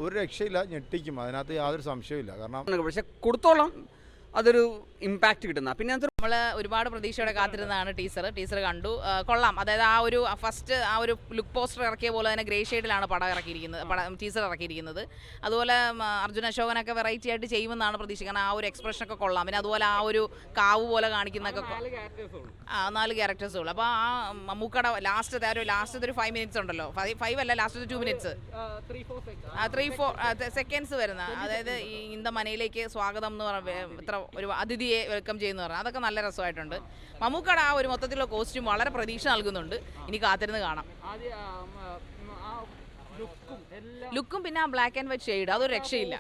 ഒരു രക്ഷയില്ല, ഞെട്ടിക്കും, അതിനകത്ത് യാതൊരു സംശയമില്ല. കാരണം പക്ഷെ കൊടുത്തോളം അതൊരു ഇമ്പാക്റ്റ് കിട്ടുന്ന. പിന്നെ നമ്മൾ ഒരുപാട് പ്രതീക്ഷയോടെ കാത്തിരുന്നതാണ് ടീസർ കണ്ടു. കൊള്ളാം. അതായത് ആ ഒരു ഫസ്റ്റ് ആ ഒരു ലുക്ക് പോസ്റ്റർ ഇറക്കിയ പോലെ തന്നെ ഗ്രേ ഷെയ്ഡിലാണ് ടീസർ ഇറക്കിയിരിക്കുന്നത്. അതുപോലെ അർജുൻ അശോകനൊക്കെ വെറൈറ്റി ആയിട്ട് ചെയ്യുമെന്നാണ് പ്രതീക്ഷ. കാരണം ആ ഒരു എക്സ്പ്രഷനൊക്കെ കൊള്ളാം. പിന്നെ അതുപോലെ ആ ഒരു കാവ് പോലെ കാണിക്കുന്നൊക്കെ 4 ക്യാരക്ടേഴ്സുള്ളൂ. അപ്പോൾ ആ മമ്മൂക്കയുടെ ലാസ്റ്റത്തെ ഒരു 5 മിനിറ്റ്സ് ഉണ്ടല്ലോ, 5 അല്ല, ലാസ്റ്റത്തെ 2 മിനിറ്റ്സ് 3-4 സെക്കൻഡ്സ് വരുന്ന, അതായത് ഈ ഇന്ത മനയിലേക്ക് സ്വാഗതം എന്ന് പറയുമ്പോൾ ഇത്ര ഒരു അതിഥിയെ വെൽക്കം ചെയ്യുന്ന പറഞ്ഞാൽ അതൊക്കെ നല്ല രസമായിട്ടുണ്ട്. മമ്മൂക്കയുടെ ആ ഒരു മൊത്തത്തിലുള്ള കോസ്റ്റ്യൂം വളരെ പ്രതീക്ഷ നൽകുന്നുണ്ട്. ഇനി കാത്തിരുന്ന് കാണാം. ലുക്കും പിന്നെ ആ ബ്ലാക്ക് ആൻഡ് വൈറ്റ് ഷെയ്ഡ് അതൊരു രക്ഷയില്ല.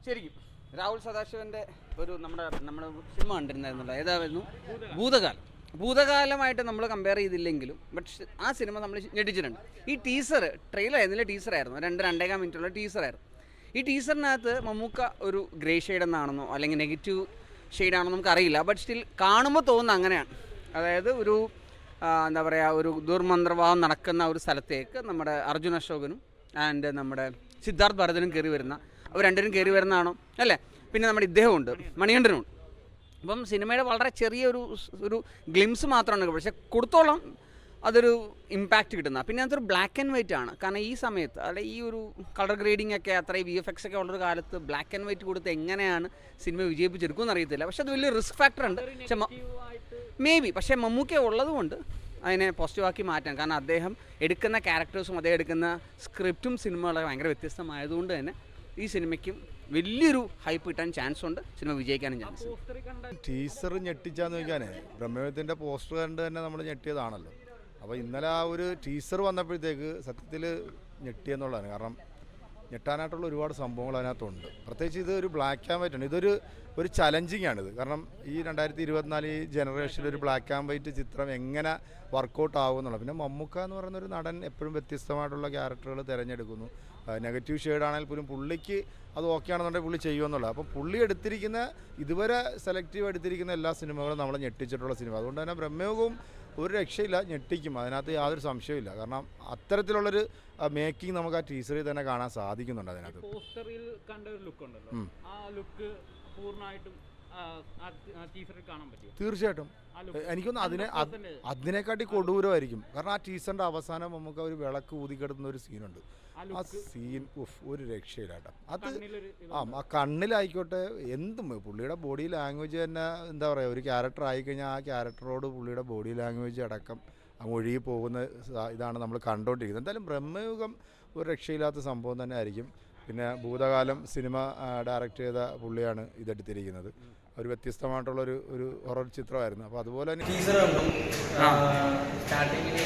ശരിക്കും രാഹുൽ സദാശിവന്റെ ഒരു നമ്മുടെ സിനിമ കണ്ടിരുന്നായിരുന്നല്ലോ, ഏതായിരുന്നു, ഭൂതകാലമായിട്ട് നമ്മൾ കമ്പയർ ചെയ്തില്ലെങ്കിലും പക്ഷെ ആ സിനിമ നമ്മൾ ഞെട്ടിച്ചിട്ടുണ്ട്. ഈ ട്രെയിലർ ആയിരുന്നില്ല, ടീസറായിരുന്നു, 2-2.5 മിനിറ്റുള്ള ടീസറായിരുന്നു. ഈ ടീസറിനകത്ത് മമ്മൂക്ക ഒരു ഗ്രേ ഷെയ്ഡ് എന്നാണെന്നോ അല്ലെങ്കിൽ നെഗറ്റീവ് ഷെയ്ഡാണെന്നോ നമുക്കറിയില്ല. ബട്ട് സ്റ്റിൽ കാണുമ്പോൾ തോന്നുന്നത് അങ്ങനെയാണ്. അതായത് ഒരു എന്താ പറയുക, ഒരു ദുർമന്ത്രവാഹം നടക്കുന്ന ഒരു സ്ഥലത്തേക്ക് നമ്മുടെ അർജുൻ അശോകനും ആൻഡ് നമ്മുടെ സിദ്ധാർത്ഥ് ഭരതനും കയറി വരുന്ന, അവർ രണ്ടുപേരും കയറി വരുന്നതാണോ അല്ലേ. പിന്നെ നമ്മുടെ ഇദ്ദേഹമുണ്ട്, മണികണ്ഠനുമുണ്ട്. അപ്പം സിനിമയുടെ വളരെ ചെറിയൊരു ഗ്ലിംസ് മാത്രമാണ്, പക്ഷെ കൊടുത്തോളം അതൊരു ഇമ്പാക്റ്റ് കിട്ടുന്ന. പിന്നെ അതൊരു ബ്ലാക്ക് ആൻഡ് വൈറ്റ് ആണ്. കാരണം ഈ സമയത്ത് അല്ലെങ്കിൽ ഈ ഒരു കളർ ഗ്രേഡിംഗ് ഒക്കെ അത്രയും VFX ഒക്കെ ഉള്ളൊരു കാലത്ത് ബ്ലാക്ക് ആൻഡ് വൈറ്റ് കൊടുത്ത് എങ്ങനെയാണ് സിനിമ വിജയിപ്പിച്ചെടുക്കുമെന്ന് അറിയത്തില്ല. പക്ഷെ അത് വലിയ റിസ്ക് ഫാക്ടർ ഉണ്ട്. പക്ഷെ പക്ഷേ മമ്മൂക്ക ഉള്ളതുകൊണ്ട് അതിനെ പോസിറ്റീവാക്കി മാറ്റാം. കാരണം അദ്ദേഹം എടുക്കുന്ന ക്യാരക്ടേഴ്സും അദ്ദേഹം എടുക്കുന്ന സ്ക്രിപ്റ്റും സിനിമകളൊക്കെ ഭയങ്കര വ്യത്യസ്തമായതുകൊണ്ട് തന്നെ ഈ സിനിമയ്ക്കും വലിയൊരു ഹൈപ്പ് കിട്ടാൻ ചാൻസ് ഉണ്ട്, സിനിമ വിജയിക്കാനും ചാൻസ്. ടീസർ ഞെട്ടിച്ചാന്ന് ചോദിക്കാനേ, ബ്രഹ്മയുഗത്തിൻ്റെ പോസ്റ്റർ കണ്ട് തന്നെ നമ്മൾ ഞെട്ടിയതാണല്ലോ. അപ്പോൾ ഇന്നലെ ആ ഒരു ടീസർ വന്നപ്പോഴത്തേക്ക് സത്യത്തിൽ ഞെട്ടിയെന്നുള്ളതാണ്. കാരണം ഞെട്ടാനായിട്ടുള്ള ഒരുപാട് സംഭവങ്ങൾ അതിനകത്തുണ്ട്. പ്രത്യേകിച്ച് ഇത് ഒരു ബ്ലാക്ക് ആൻഡ് വൈറ്റ് ആണ്. ഒരു ചലഞ്ചിങ് ആണിത്. കാരണം ഈ 2024 ഈ ജനറേഷനിൽ ഒരു ബ്ലാക്ക് ആൻഡ് വൈറ്റ് ചിത്രം എങ്ങനെ വർക്കൗട്ട് ആകും എന്നുള്ളത്. പിന്നെ മമ്മൂക്ക എന്ന് പറയുന്നൊരു നടൻ എപ്പോഴും വ്യത്യസ്തമായിട്ടുള്ള ക്യാരക്ടറുകൾ തിരഞ്ഞെടുക്കുന്നു. നെഗറ്റീവ് ഷെയ്ഡാണെങ്കിൽ പോലും പുള്ളിക്ക് അത് ഓക്കെ ആണെന്നുണ്ടെങ്കിൽ പുള്ളി ചെയ്യുമെന്നുള്ളത്. അപ്പോൾ പുള്ളി ഇതുവരെ സെലക്റ്റീവ് എടുത്തിരിക്കുന്ന എല്ലാ സിനിമകളും നമ്മളെ ഞെട്ടിച്ചിട്ടുള്ള സിനിമ. അതുകൊണ്ട് തന്നെ ബ്രഹ്മയുഗവും ഒരു രക്ഷയില്ല, ഞെട്ടിക്കും, അതിനകത്ത് യാതൊരു സംശയമില്ല. കാരണം അത്തരത്തിലുള്ളൊരു മേക്കിംഗ് നമുക്ക് ആ ടീസറിൽ തന്നെ കാണാൻ സാധിക്കുന്നുണ്ട്. അതിനകത്ത് പോസ്റ്ററിൽ കണ്ട ഒരു ലുക്ക് ഉണ്ടല്ലോ, ആ ലുക്ക് പൂർണ്ണമായിട്ടും തീർച്ചയായിട്ടും എനിക്കൊന്ന് അതിനെക്കാട്ടി കൊടൂരമായിരിക്കും. കാരണം ആ ടീസറിന്റെ അവസാനം നമുക്ക് ഒരു വിളക്ക് ഊതിക്കെടുത്തുന്ന ഒരു സീനുണ്ട്. ആ സീൻ ഒരു രക്ഷയില്ല കേട്ടോ. അത് ആ കണ്ണിലായിക്കോട്ടെ, എന്തും പുള്ളിയുടെ ബോഡി ലാംഗ്വേജ് തന്നെ എന്താ പറയുക, ഒരു ക്യാരക്ടർ ആയിക്കഴിഞ്ഞാൽ ആ ക്യാരക്ടറോട് പുള്ളിയുടെ ബോഡി ലാംഗ്വേജ് അടക്കം ഒഴുകി പോകുന്ന ഇതാണ് നമ്മൾ കണ്ടുകൊണ്ടിരിക്കുന്നത്. എന്തായാലും ബ്രഹ്മയുഗം ഒരു രക്ഷയില്ലാത്ത സംഭവം തന്നെ ആയിരിക്കും. പിന്നെ ഭൂതകാലം സിനിമ ഡയറക്റ്റ് ചെയ്ത പുള്ളിയാണ് ഇതെടുത്തിരിക്കുന്നത്. ഒരു വ്യത്യസ്തമായിട്ടുള്ളൊരു ഹൊറർ ചിത്രമായിരുന്നു. അപ്പോൾ അതുപോലെ തന്നെ ടീസർ കണ്ടു. സ്റ്റാർട്ടിങ്ങിൽ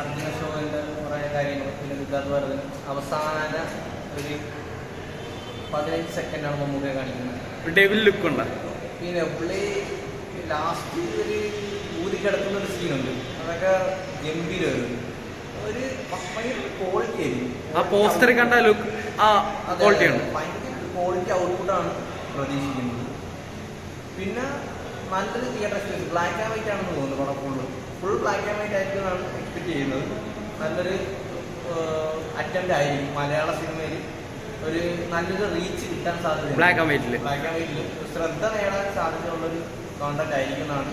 അർജുന ഷോയുടെ കുറേ കാര്യങ്ങൾ, പിന്നെ സിദ്ധാർത്ഥ് ഭരതൻ അവസാന ഒരു 15 സെക്കൻഡാണ് മമ്മൂക്കയെ കാണിക്കുന്നത്. ഡെവിൽ ലുക്ക് ഉണ്ട്. പിന്നെ പുള്ളി ലാസ്റ്റ് ഒരു ഊതിക്കിടക്കുന്നൊരു സീനുണ്ട്, അതൊക്കെ ഗംഭീരമായിരുന്നു. ഒരു ഭയങ്കര ക്വാളിറ്റി ആയിരിക്കും. ആ പോസ്റ്റർ കണ്ട ലുക്ക് ക്വാളിറ്റിയാണ്, ഭയങ്കര ക്വാളിറ്റി ഔട്ട്പുട്ടാണ് പ്രതീക്ഷിക്കുന്നത്. പിന്നെ നല്ലൊരു theatre experience. Black and white ആണെന്ന് തോന്നുന്നു പടം, ഫുൾ ബ്ലാക്ക് ആൻഡ് വൈറ്റ് ആയിരിക്കുമെന്നാണ് എക്സ്പെക്ട് ചെയ്യുന്നത്. നല്ലൊരു അറ്റംപ്റ്റ് ആയിരിക്കും മലയാള സിനിമയിൽ ഒരു നല്ലൊരു റീച്ച് കിട്ടാൻ സാധ്യത. ബ്ലാക്ക് ആൻഡ് വൈറ്റിൽ ശ്രദ്ധ നേടാൻ സാധ്യതയുള്ളൊരു കോണ്ടന്റ് ആയിരിക്കും എന്നാണ്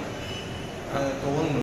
തോന്നുന്നത്.